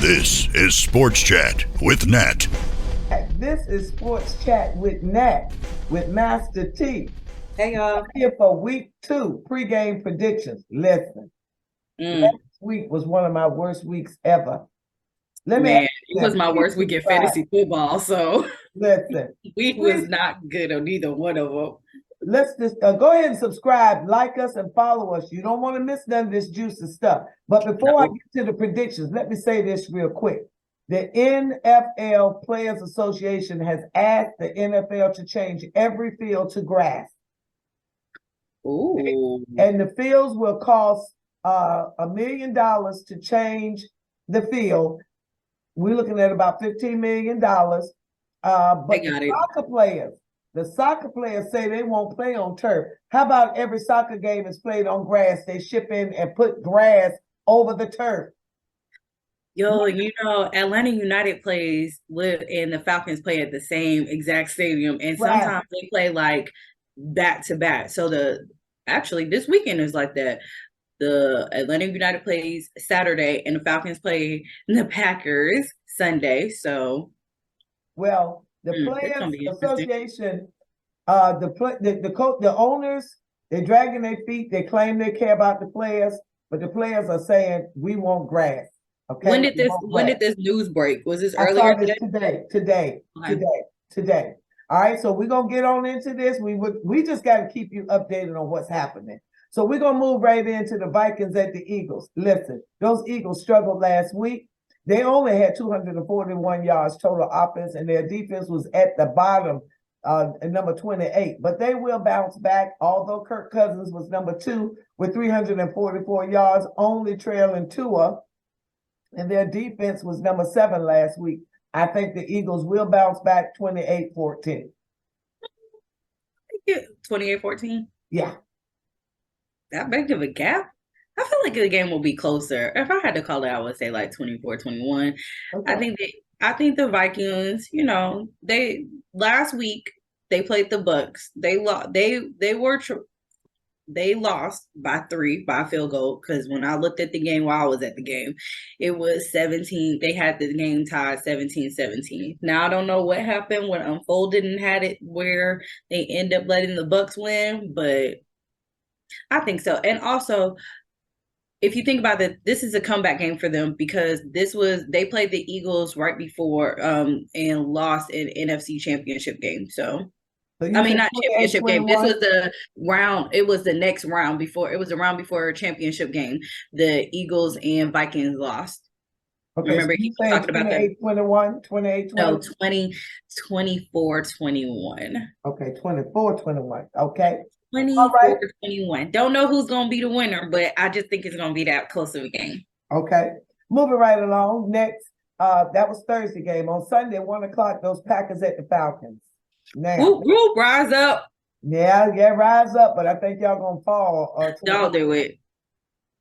This is Sports Chat with Nat. This is Sports Chat with Nat with Master T. Hey y'all. Here for week 2 pregame predictions. Listen, last week was one of my worst weeks ever. It was my worst week in fantasy football. So listen, we was not good on either one of them. Let's just go ahead and subscribe, like us, and follow us. You don't want to miss none of this juicy stuff. But before I get to the predictions, let me say this real quick. The NFL Players Association has asked the NFL to change every field to grass. Ooh. And the fields will cost $1 million to change the field. We're looking at about $15 million. But the soccer players say they won't play on turf. How about every soccer game is played on grass? They ship in and put grass over the turf. Yo, Atlanta United plays and the Falcons play at the same exact stadium. And sometimes they play like back to back. So this weekend is like that. The Atlanta United plays Saturday and the Falcons play the Packers Sunday. So, well, the Players Association, the owners, they're dragging their feet. They claim they care about the players, but the players are saying we want grass. Okay. When did this news break? Was this earlier today? Today. All right. So we're gonna get on into this. We just got to keep you updated on what's happening. So we're gonna move right into the Vikings at the Eagles. Listen, those Eagles struggled last week. They only had 241 yards total offense, and their defense was at the bottom, number 28. But they will bounce back, although Kirk Cousins was number 2 with 344 yards, only trailing Tua. And their defense was number 7 last week. I think the Eagles will bounce back 28-14. 28-14? Yeah. That big of a gap? I feel like the game will be closer. If I had to call it, I would say like 24-21. Okay. I think the Vikings, they last week they played the Bucks. They lost by 3 by field goal, because when I looked at the game while I was at the game, it was 17. They had the game tied 17-17. Now I don't know what happened when Unfolded and had it where they end up letting the Bucks win, but I think so. And also, if you think about it, this is a comeback game for them, because they played the Eagles right before and lost an NFC championship game. So not championship game. This was the round. It was the next round before. It was a round before a championship game. The Eagles and Vikings lost. Okay, remember he was talking about that. 28-21, 28-20? No, 24-21. Okay, 24-21. Okay. 24-21. Don't know who's going to be the winner, but I just think it's going to be that close of a game. Okay. Moving right along. Next, that was Thursday game. On Sunday, 1:00, those Packers at the Falcons. Now, whoop, rise up. Yeah, rise up, but I think y'all going to fall. Y'all do it.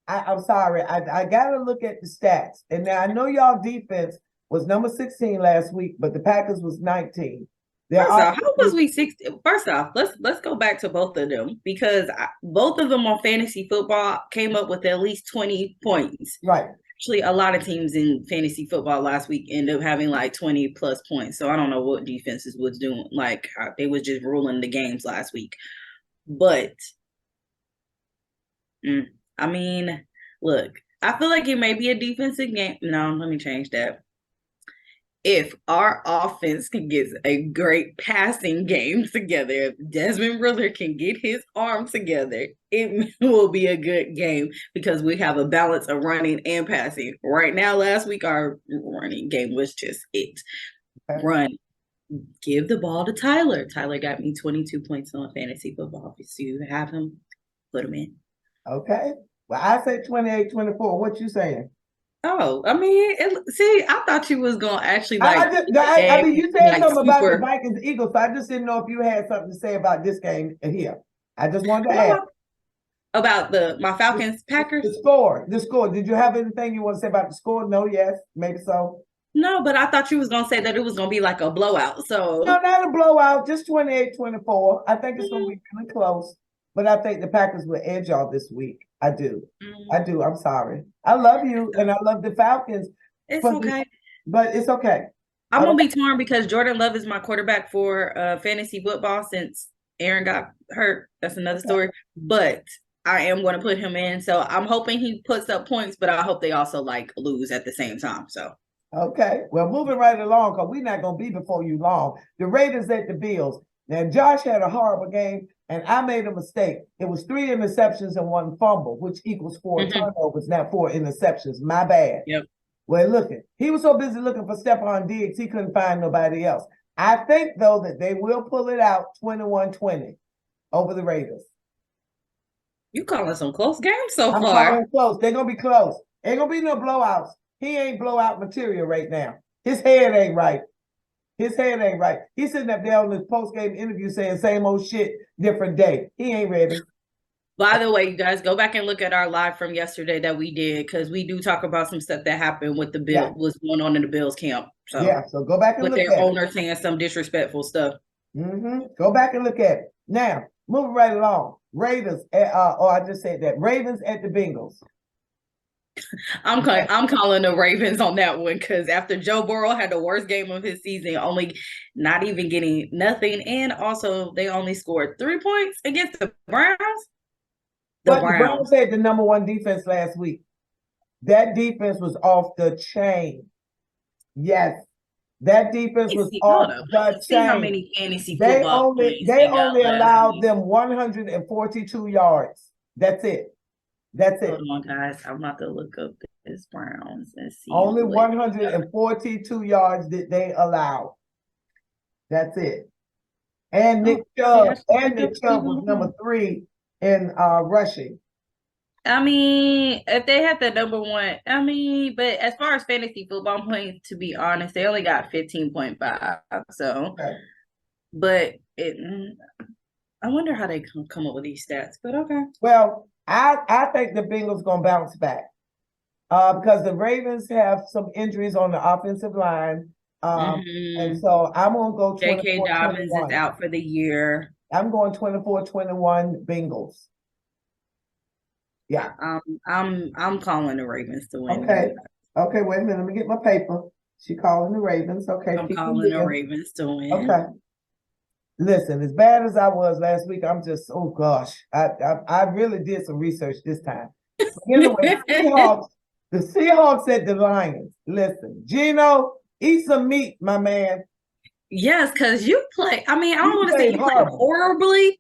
I'm sorry. I got to look at the stats. And now I know y'all defense was number 16 last week, but the Packers was 19. How was we 16? First off, let's go back to both of them, because both of them on fantasy football came up with at least 20 points. Right. Actually, a lot of teams in fantasy football last week ended up having like 20 plus points. So I don't know what defenses was doing. Like, they was just ruling the games last week. But, look, I feel like it may be a defensive game. No, let me change that. If our offense can get a great passing game together, if Desmond Ridder can get his arm together, it will be a good game, because we have a balance of running and passing. Right now, last week, our running game was just it. Okay. Run. Give the ball to Tyler. Tyler got me 22 points on fantasy football. If you have him, put him in. Okay. Well, I say 28-24. What you saying? Oh, I thought you was gonna actually like. You said something about the Vikings Eagles, so I just didn't know if you had something to say about this game here. I just wanted to ask about my Falcons Packers. The score. Did you have anything you want to say about the score? No, yes, maybe so. No, but I thought you was gonna say that it was gonna be like a blowout. So no, not a blowout, just 28-24. I think it's gonna be really close. But I think the Packers will edge y'all this week. I do. I'm sorry. I love you, and I love the Falcons. It's But, okay. but it's okay. I'm All gonna right. be torn because Jordan Love is my quarterback for fantasy football since Aaron got hurt. That's another story. But I am going to put him in, so I'm hoping he puts up points. But I hope they also like lose at the same time. So Okay. Well, moving right along because we're not gonna be before you long. The Raiders at the Bills. Now, Josh had a horrible game, and I made a mistake. It was 3 interceptions and 1 fumble, which equals 4 turnovers, not 4 interceptions. My bad. Yep. Well, looking, he was so busy looking for Stephon Diggs, he couldn't find nobody else. I think, though, that they will pull it out 21-20 over the Raiders. You calling some close games so I'm far. calling close. They're going to be close. Ain't going to be no blowouts. He ain't blowout material right now. His head ain't right. His head ain't right. He's sitting up there on this post-game interview saying same old shit, different day. He ain't ready. By the way, you guys, go back and look at our live from yesterday that we did because we do talk about some stuff that happened with the Bill was going on in the Bills camp. So yeah, so go back and with look their at owner saying some disrespectful stuff. Go back and look at it. Now, moving right along. Ravens, I just said that. Ravens at the Bengals. I'm calling the Ravens on that one because after Joe Burrow had the worst game of his season, only not even getting nothing, and also they only scored 3 points against the Browns. But the Browns had the #1 defense last week. That defense was off the chain. Yes, that defense was off the See how chain. many fantasy They football only allowed them 142 yards. That's it. That's it. Hold on, guys. I'm about to look up this Browns and see. Only 142 yards did they allow. That's it. And Nick Chubb was #3 in rushing. I mean, if they had the #1, I mean, but as far as fantasy football points, to be honest, they only got 15.5. So, but I wonder how they come up with these stats. But okay. Well, I think the Bengals gonna bounce back because the Ravens have some injuries on the offensive line. And so I'm gonna go 24-21. J.K. Dobbins is out for the year. I'm going 24-21 Bengals. Yeah. I'm calling the Ravens to win. Okay. Okay, wait a minute. Let me get my paper. She calling the Ravens. Okay. I'm calling the Ravens to win. Okay. Listen, as bad as I was last week, I'm just, oh gosh. I really did some research this time. Anyway, the Seahawks at the Lions. Listen, Gino, eat some meat, my man. Yes, because you play. I mean, I don't want to say you play horribly.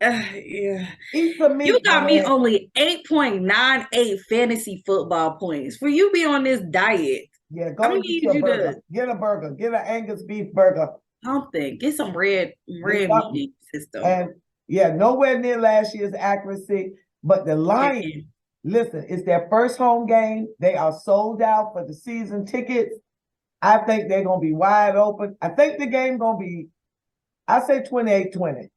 Yeah. Eat some meat. You got me only 8.98 fantasy football points. For you be on this diet. Yeah, go get you a burger. Get a burger. Get an Angus beef burger. Something. Get some red meat system. And yeah, nowhere near last year's accuracy. But the Lions, listen, it's their first home game. They are sold out for the season tickets. I think they're going to be wide open. I think the game going to be, I say 28-20.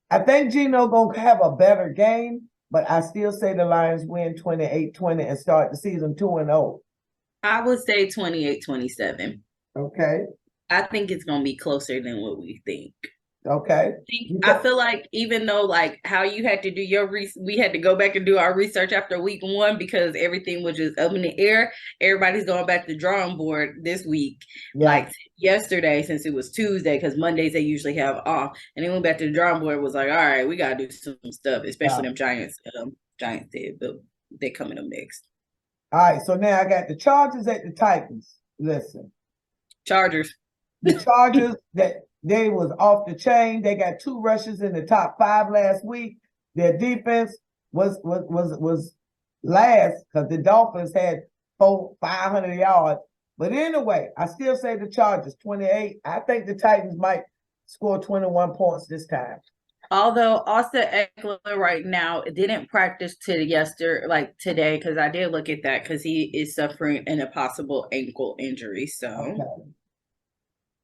I think Gino going to have a better game, but I still say the Lions win 28-20 and start the season 2-0. I would say 28-27. Okay. I think it's going to be closer than what we think. Okay. I feel like even though like how you had to do your we had to go back and do our research after week 1 because everything was just up in the air. Everybody's going back to the drawing board this week. Yeah. Like yesterday, since it was Tuesday, because Mondays they usually have off. And then went back to the drawing board, was like, all right, we got to do some stuff, especially them Giants. Giants did, but they're coming up next. All right, so now I got the Chargers at the Titans. Listen. Chargers. The Chargers that they was off the chain. They got 2 rushes in the top 5 last week. Their defense was last because the Dolphins had 500 yards. But anyway, I still say the Chargers 28. I think the Titans might score 21 points this time. Although Austin Eckler right now didn't practice today because I did look at that because he is suffering a possible ankle injury. So. Okay.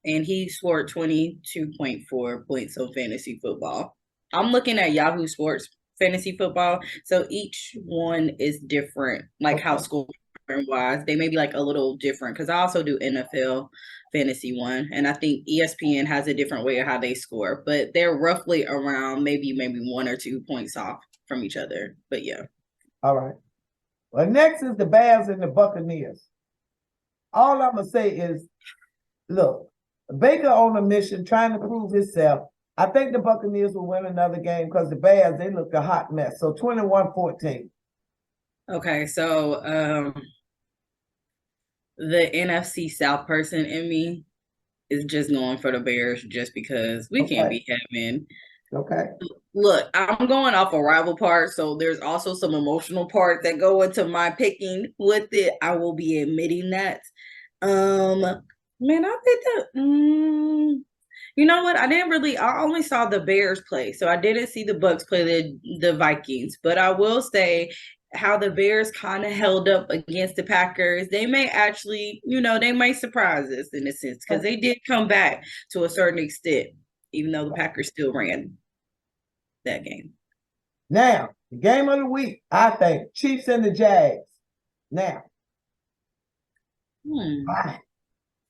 And he scored 22.4 points on fantasy football. I'm looking at Yahoo Sports fantasy football. So each one is different, like how scoring-wise. They may be like a little different because I also do NFL fantasy one. And I think ESPN has a different way of how they score. But they're roughly around maybe 1 or 2 points off from each other. But yeah. All right. Well, next is the Bears and the Buccaneers. all I'm gonna say is, look, Baker on a mission trying to prove himself. I think the Buccaneers will win another game because the Bears, they look a hot mess. So 21-14. Okay, so the NFC South person in me is just going for the Bears just because we can't be having. Okay. Look, I'm going off a rival part, so there's also some emotional part that go into my picking with it. I will be admitting that. Man, I picked up. You know what? I only saw the Bears play, so I didn't see the Bucks play the Vikings. But I will say how the Bears kind of held up against the Packers. They may actually, they may surprise us in a sense because they did come back to a certain extent, even though the Packers still ran that game. Now, the game of the week, I think, Chiefs and the Jags. Now,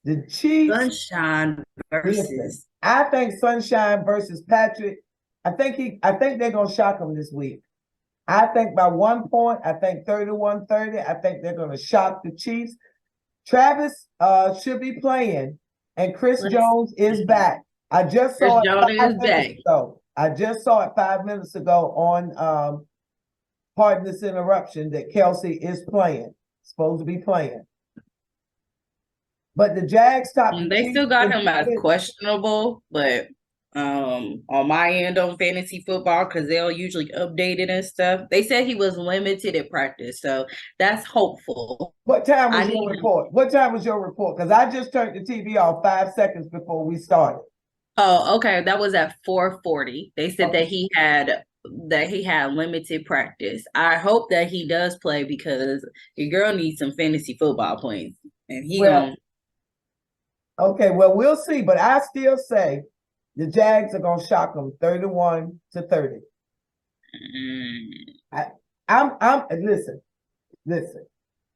the Chiefs. Sunshine versus. Listen, I think Sunshine versus Patrick. I think they're gonna shock them this week. I think by 1 point, I think 31-30. I think they're gonna shock the Chiefs. Travis should be playing, and Chris Jones is back. I just saw it 5 minutes ago. I just saw it 5 minutes ago on pardon this interruption that Kelsey is playing, supposed to be playing. But the Jags top. They still got him as questionable, but on my end on fantasy football, because they'll usually update it and stuff. They said he was limited at practice, so that's hopeful. What time was your report? What time was your report? Because I just turned the TV off 5 seconds before we started. Oh, okay. That was at 4:40. They said that he had limited practice. I hope that he does play because your girl needs some fantasy football points, and he won't. Okay, well, we'll see, but I still say the Jags are gonna shock them 31-30. I'm listen.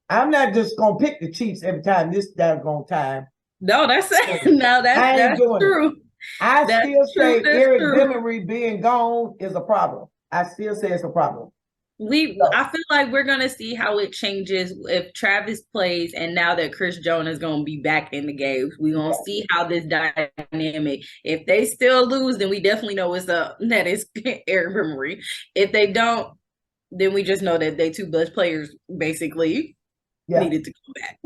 I'm not just gonna pick the Chiefs every time this daggone time. No, that's true. I still say Eric Bimery being gone is a problem. I still say it's a problem. I feel like we're gonna see how it changes if Travis plays, and now that Chris Jones is gonna be back in the game, we're gonna see how this dynamic. If they still lose, then we definitely know it's that is Eric Bimery. If they don't, then we just know that they two best players basically needed to come back.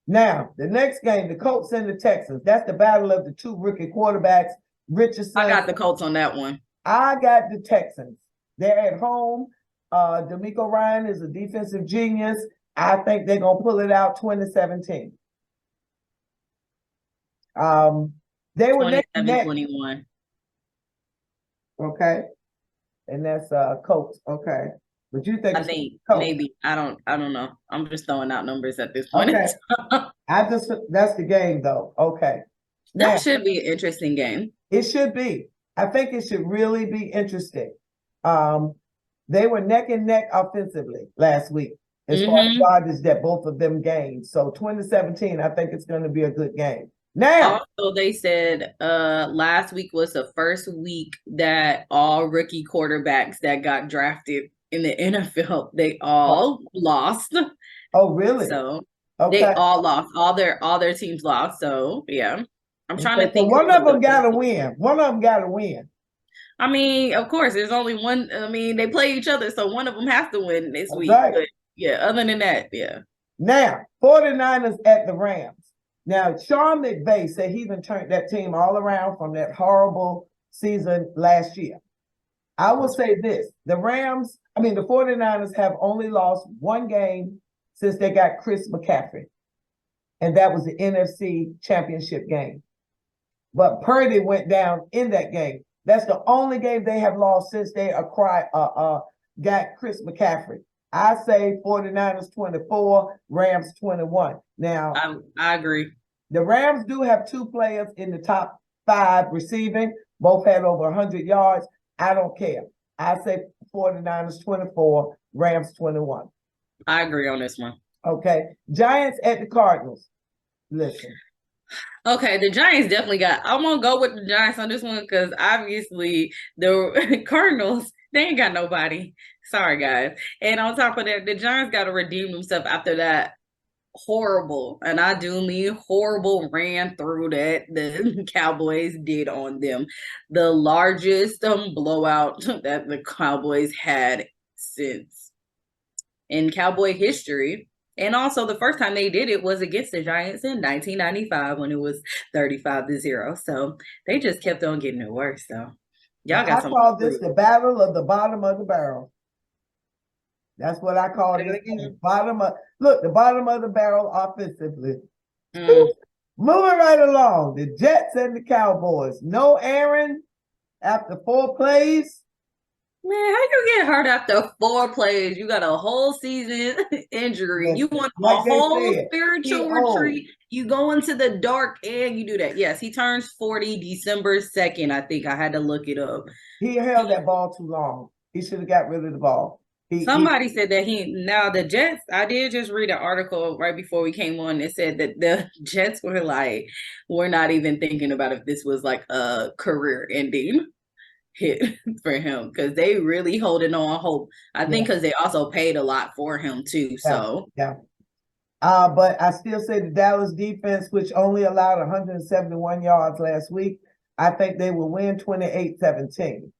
Now, the next game, the Colts and the Texans. That's the battle of the two rookie quarterbacks. Richardson. I got the Colts on that one. I got the Texans. They're at home. D'Amico Ryan is a defensive genius. I think they're going to pull it out 2017. They were 27-21. Okay. And that's Colts. Okay. But you think maybe I don't know. I'm just throwing out numbers at this point. Okay. That's the game though. Okay. That should be an interesting game. It should be. I think it should really be interesting. They were neck and neck offensively last week as far as yardage that both of them gained. So 2017, I think it's going to be a good game. Now, also they said last week was the first week that all rookie quarterbacks that got drafted in the NFL, they all lost. Oh, really? So they all lost. All their teams lost. So yeah, I'm trying to think. So one of them got to win. One of them got to win. I mean, of course, there's only one. I mean, they play each other, so one of them has to win this week. Right. But yeah, other than that, yeah. Now, 49ers at the Rams. Now, Sean McVay said he even turned that team all around from that horrible season last year. I will say this. The 49ers have only lost one game since they got Chris McCaffrey. And that was the NFC Championship game. But Purdy went down in that game. That's the only game they have lost since they got Chris McCaffrey. I say 49ers 24, Rams 21. Now, I agree. The Rams do have two players in the top 5 receiving. Both had over 100 yards. I don't care. I say 49ers 24, Rams 21. I agree on this one. Okay. Giants at the Cardinals. Listen. Okay, the Giants definitely I'm going to go with the Giants on this one because obviously the Cardinals, they ain't got nobody. Sorry, guys. And on top of that, the Giants got to redeem themselves after that horrible, and I do mean horrible, ran through that the Cowboys did on them. The largest blowout that the Cowboys had since in Cowboy history. And also the first time they did it was against the Giants in 1995 when it was 35-0. So they just kept on getting it worse. So y'all got I call this the battle of the bottom of the barrel. That's what I call it. The bottom of the barrel offensively. Moving right along, the Jets and the Cowboys. No Aaron after 4 plays. Man, how you get hurt after 4 plays? You got a whole season injury. You want a whole spiritual retreat. You go into the dark and you do that. Yes, he turns 40 December 2nd. I think I had to look it up. He held that ball too long. He should have got rid of the ball. Somebody said that now the Jets, I did just read an article right before we came on that said that the Jets were like, we're not even thinking about if this was like a career ending hit for him, because they really holding on hope. I think because they also paid a lot for him too. But I still say the Dallas defense, which only allowed 171 yards last week, I think they will win 28-17.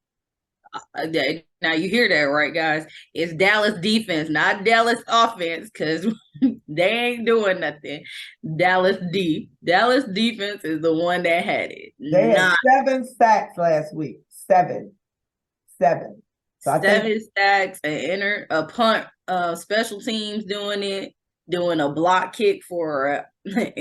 Now you hear that, right, guys? It's Dallas defense, not Dallas offense, because they ain't doing nothing. Dallas defense is the one that had it. They had 7 sacks last week. 7. So 7 sacks, a punt, special teams doing a block kick for run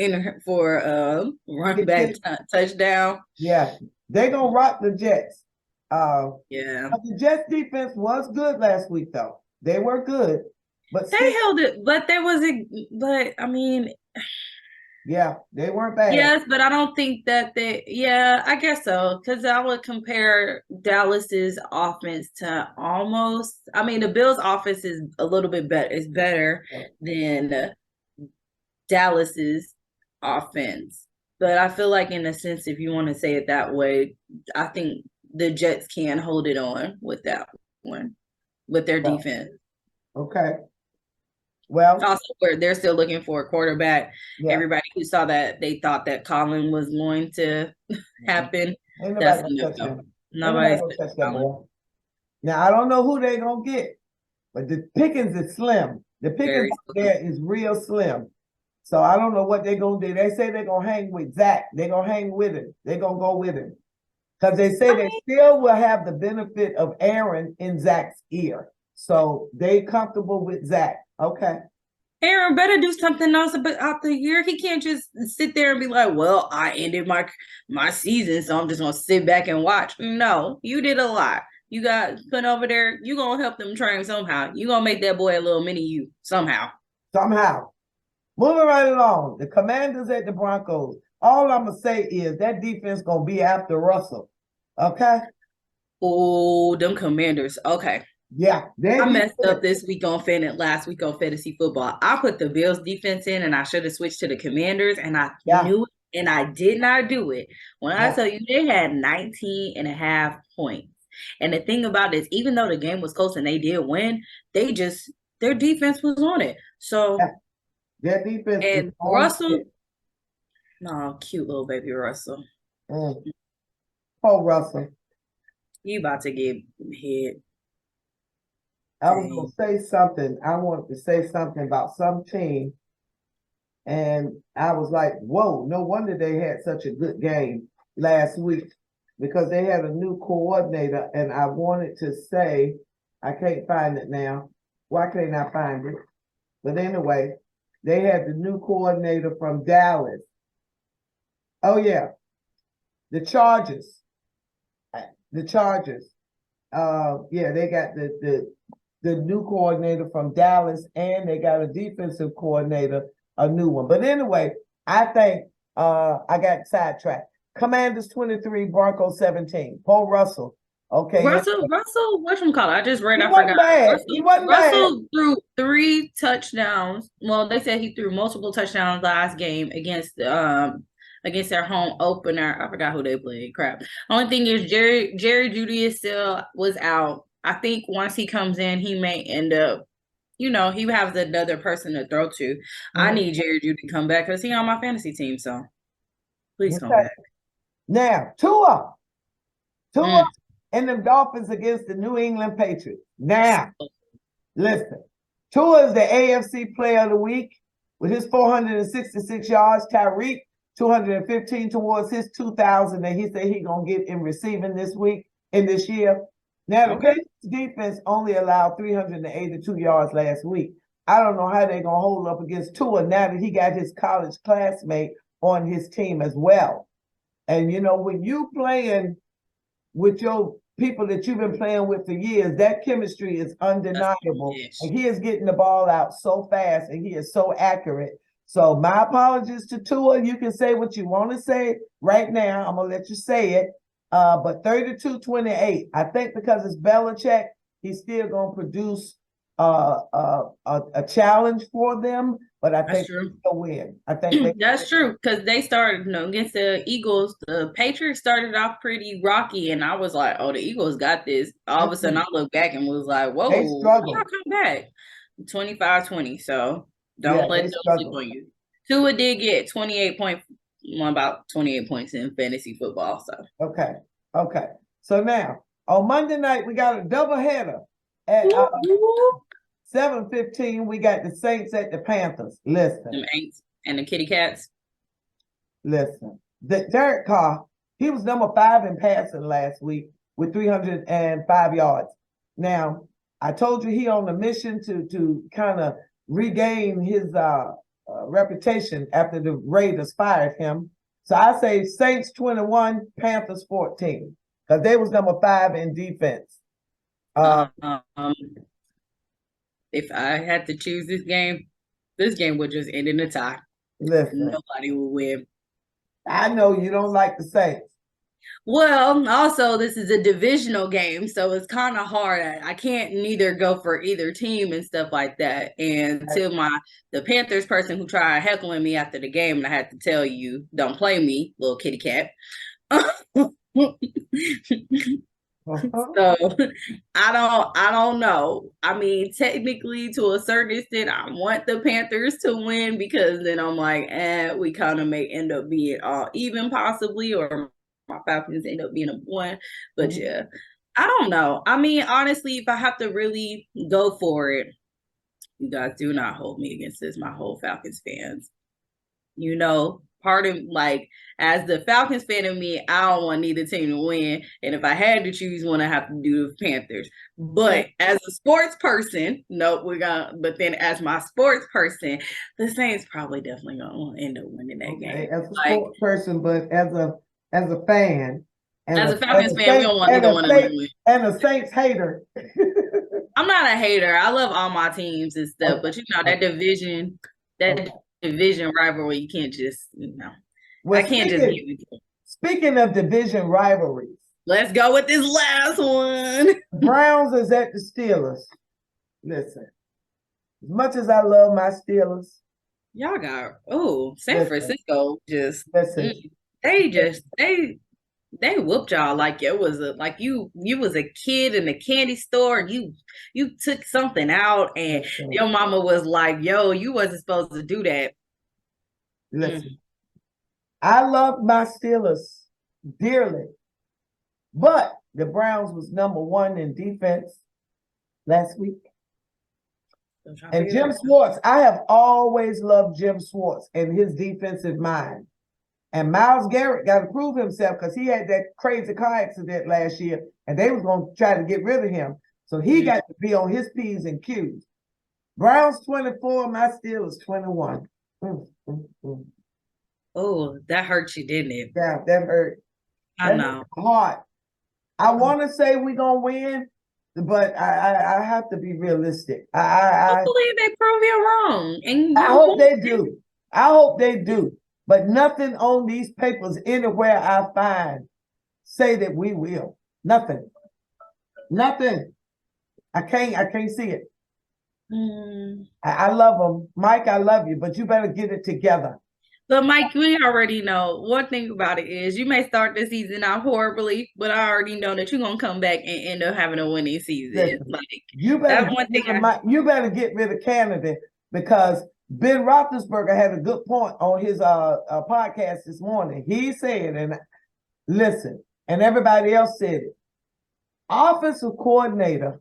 back touchdown. Yeah, they gonna rock the Jets. The Jets defense was good last week, though. They were good, but they held it. But there was I mean, yeah, they weren't bad. Yes, but I don't think that I guess so, because I would compare Dallas's offense to almost. I mean, the Bills' offense is a little bit better. It's better than Dallas's offense, but I feel like, in a sense, if you want to say it that way, I think the Jets can hold it on with that one, with their defense. Okay. Well, also, they're still looking for a quarterback. Yeah. Everybody who saw that, they thought that Colin was going to happen. That's nobody's gonna touch that ball. Now, I don't know who they're going to get, but the pickings is slim. The pickings there is real slim. So I don't know what they're going to do. They say they're going to hang with Zach. They're going to hang with him. They're going to go with him. Because they say they still will have the benefit of Aaron in Zach's ear. So they comfortable with Zach. Okay. Aaron better do something else about the year. He can't just sit there and be like, well, I ended my season, so I'm just going to sit back and watch. No, you did a lot. You got put over there. You're going to help them train somehow. You're going to make that boy a little mini you somehow. Moving right along. The Commanders at the Broncos. All I'm going to say is that defense going to be after Russell. Okay? Oh, them Commanders. Okay. Yeah. I messed up last week on fantasy football. I put the Bills defense in, and I should have switched to the Commanders, and I knew it, and I did not do it. When I tell you, they had 19.5 points. And the thing about it is, even though the game was close and they did win, their defense was on it. So their defense and Russell. No, cute little baby Russell. Oh, Russell. You about to get hit. I was going to say something. I wanted to say something about some team. And I was like, whoa, no wonder they had such a good game last week, because they had a new coordinator. And I wanted to say, I can't find it now. Why can't I find it? But anyway, they had the new coordinator from Dallas. Oh, yeah. The Chargers. They got the new coordinator from Dallas, and they got a defensive coordinator, a new one. But anyway, I think I got sidetracked. Commanders 23, Broncos 17. Paul Russell. Okay. Russell, whatchamacallit? I just read. I forgot. He wasn't Russell threw 3 touchdowns. Well, they said he threw multiple touchdowns last game against their home opener. I forgot who they played. Crap. Only thing is Jerry Jeudy still was out. I think once he comes in, he may end up you know, he has another person to throw to. I need Jared Judy to come back because he on my fantasy team. So please come back. Now, Tua and the Dolphins against the New England Patriots. Now, listen, Tua is the AFC Player of the Week with his 466 yards. Tyreek, 215 towards his 2,000 that he said he's going to get in receiving this year. Now, the Patriots defense only allowed 382 yards last week. I don't know how they're going to hold up against Tua now that he got his college classmate on his team as well. And, you know, when you playing with your people that you've been playing with for years, that chemistry is undeniable. And he is getting the ball out so fast and he is so accurate. So my apologies to Tua. You can say what you want to say right now. I'm going to let you say it. But 32-28, I think because it's Belichick, he's still going to produce a challenge for them. But I think they'll win. I think that's true because they started, you know, against the Eagles. The Patriots started off pretty rocky, and I was like, "Oh, the Eagles got this." All of a sudden, I looked back and was like, "Whoa, y'all come back 25-20." So don't let them sleep on you. Tua did get 28 points in fantasy football. So okay. So now on Monday night we got a doubleheader at 7:15. We got the Saints at the Panthers. Listen, them Aints and the Kitty Cats. Listen, Derek Carr, he was number 5 in passing last week with 305 yards. Now, I told you he on a mission to kind of regain his reputation after the Raiders fired him. So I say Saints 21, Panthers 14, because they was number 5 in defense. If I had to choose this game would just end in a tie. Listen, nobody will win. I know you don't like the Saints. Well, also this is a divisional game, so it's kind of hard. I can't neither go for either team and stuff like that. And to the Panthers person who tried heckling me after the game, and I had to tell you, don't play me, little kitty cat. So I don't know. I mean, technically, to a certain extent, I want the Panthers to win because then I'm like, we kind of may end up being all even possibly, or my Falcons end up being a 1. But yeah, I don't know. I mean, honestly, if I have to really go for it, you guys do not hold me against this, my whole Falcons fans. You know, part of as the Falcons fan of me, I don't want neither team to win. And if I had to choose one, I have to do the Panthers. But as a sports person, but then as my sports person, the Saints probably definitely gonna end up winning that game. As a sports person, but as a fan, as a Falcons fan, we don't want either one of them to win. And a Saints hater. I'm not a hater. I love all my teams and stuff, but you know that division rivalry, you can't just, Well, I can't just give it. Speaking of division rivalries, let's go with this last one. Browns is at the Steelers. Listen, as much as I love my Steelers, y'all got San Francisco just listen. They whooped y'all like it was you was a kid in a candy store and you took something out and your mama was like, yo, you wasn't supposed to do that. Listen, I love my Steelers dearly, but the Browns was number 1 in defense last week. And Jim Schwartz, I have always loved Jim Schwartz and his defensive mind. And Myles Garrett got to prove himself because he had that crazy car accident last year, and they was going to try to get rid of him. So he got to be on his P's and Q's. Browns 24, my Steelers 21. Oh, that hurt you, didn't it? Yeah, that hurt. I know. Hard. I want to say we're going to win, but I have to be realistic. Hopefully they prove you wrong. And I hope they do. I hope they do. But nothing on these papers anywhere I find say that we will. Nothing. I can't see it. I love them. Mike, I love you, but you better get it together. But Mike, we already know one thing about it is you may start the season out horribly, but I already know that you're gonna come back and end up having a winning season. Listen, Like you better that's one thing. you better get rid of Canada, because Ben Roethlisberger had a good point on his podcast this morning. He said, and listen, and everybody else said it, offensive coordinator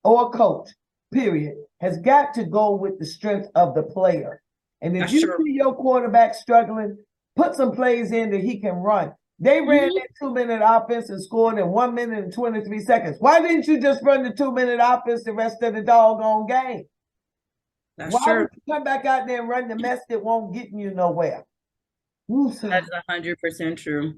or coach, period, has got to go with the strength of the player. And if you see your quarterback struggling, put some plays in that he can run. They ran that 2-minute offense and scored in 1 minute and 23 seconds. Why didn't you just run the 2-minute offense the rest of the doggone game? Why would you come back out there and run the mess that won't get you nowhere? That's 100% true.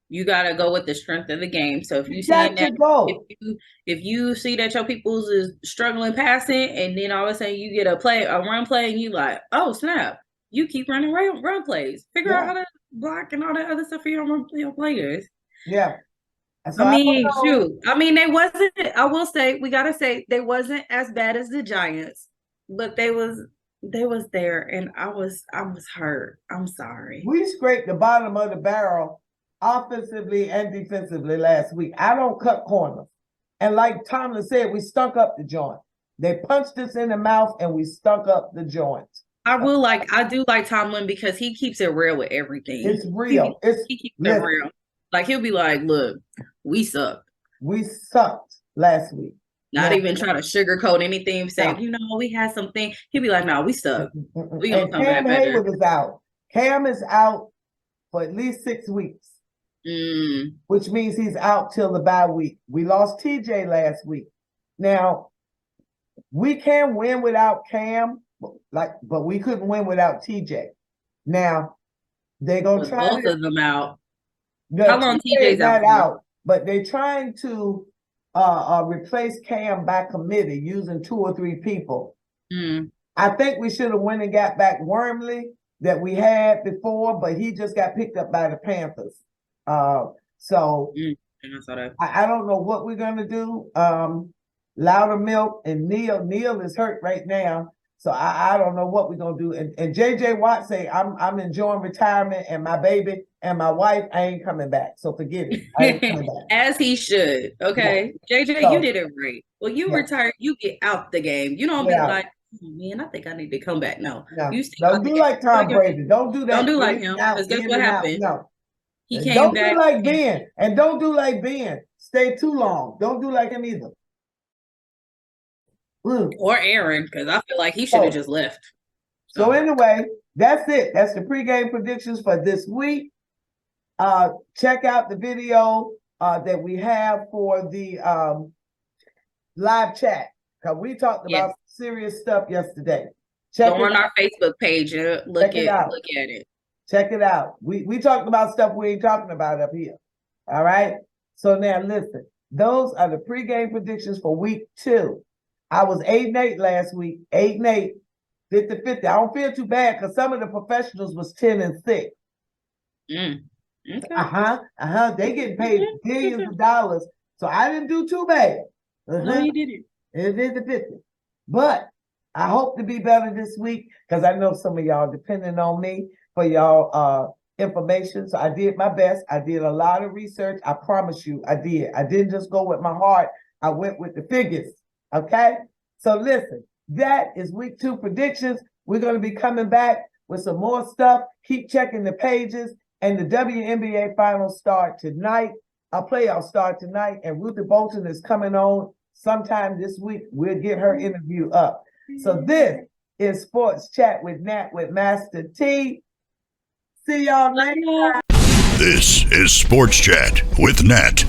You gotta go with the strength of the game. So if you see that, if you see that your people's is struggling passing, and then all of a sudden you get a run play, and you like, oh snap, you keep running run plays. Figure out how to block and all that other stuff for your players. Yeah. So, I mean, shoot. I mean, they wasn't. I will say, we gotta say, they wasn't as bad as the Giants, but they was there, and I was hurt. I'm sorry. We scraped the bottom of the barrel offensively and defensively last week. I don't cut corners. And like Tomlin said, we stunk up the joint. They punched us in the mouth and we stunk up the joint. I do like Tomlin because he keeps it real with everything. It's real. He keeps it real. Like he'll be like, look, we sucked. We sucked last week. Not even trying to sugarcoat anything, saying, we had something. He'll be like, no, we suck. We gonna come back better. Hayward is out. Cam is out for at least 6 weeks. Which means he's out till the bye week. We lost TJ last week. Now, we can win without Cam, but we couldn't win without TJ. Now, they're gonna try both of them out. How long TJ's out? But they're trying to replace Cam by committee using 2 or 3 people. I think we should have went and got back Wormley that we had before, but he just got picked up by the Panthers. I don't know what we're gonna do. Loudermilk and Neil is hurt right now, so I don't know what we're gonna do. And JJ Watt say I'm enjoying retirement, and my baby and my wife, I ain't coming back. So forget it. I ain't coming back. As he should. Okay, JJ, you did it right. Well, you retired, you get out the game. You don't be like, oh, man, I think I need to come back. No, you don't do like Tom Brady. Don't do that. Don't do like him. Because guess what happened? No. He came back. Do like Ben. And don't do like Ben. Stay too long. Don't do like him either. Or Aaron, because I feel like he should have just left. So anyway, that's it. That's the pregame predictions for this week. Check out the video that we have for the live chat, because we talked about serious stuff yesterday. Go on our Facebook page and look at it. Check it out. We talked about stuff we ain't talking about up here. All right. So now listen, those are the pregame predictions for week 2. I was 8-8 last week. 8-8, 50-50. I don't feel too bad because some of the professionals was 10-6. Okay. They getting paid billions of dollars. So I didn't do too bad. No, you didn't. It is 50. But I hope to be better this week, because I know some of y'all depending on me for y'all information. So I did my best. I did a lot of research. I promise you I did. I didn't just go with my heart. I went with the figures. Okay? So listen, that is week 2 predictions. We're going to be coming back with some more stuff. Keep checking the pages. And the WNBA finals start tonight. Our playoffs start tonight. And Ruthie Bolton is coming on sometime this week. We'll get her interview up. So this is Sports Chat with Nat with Master T. See y'all later. This is Sports Chat with Nat.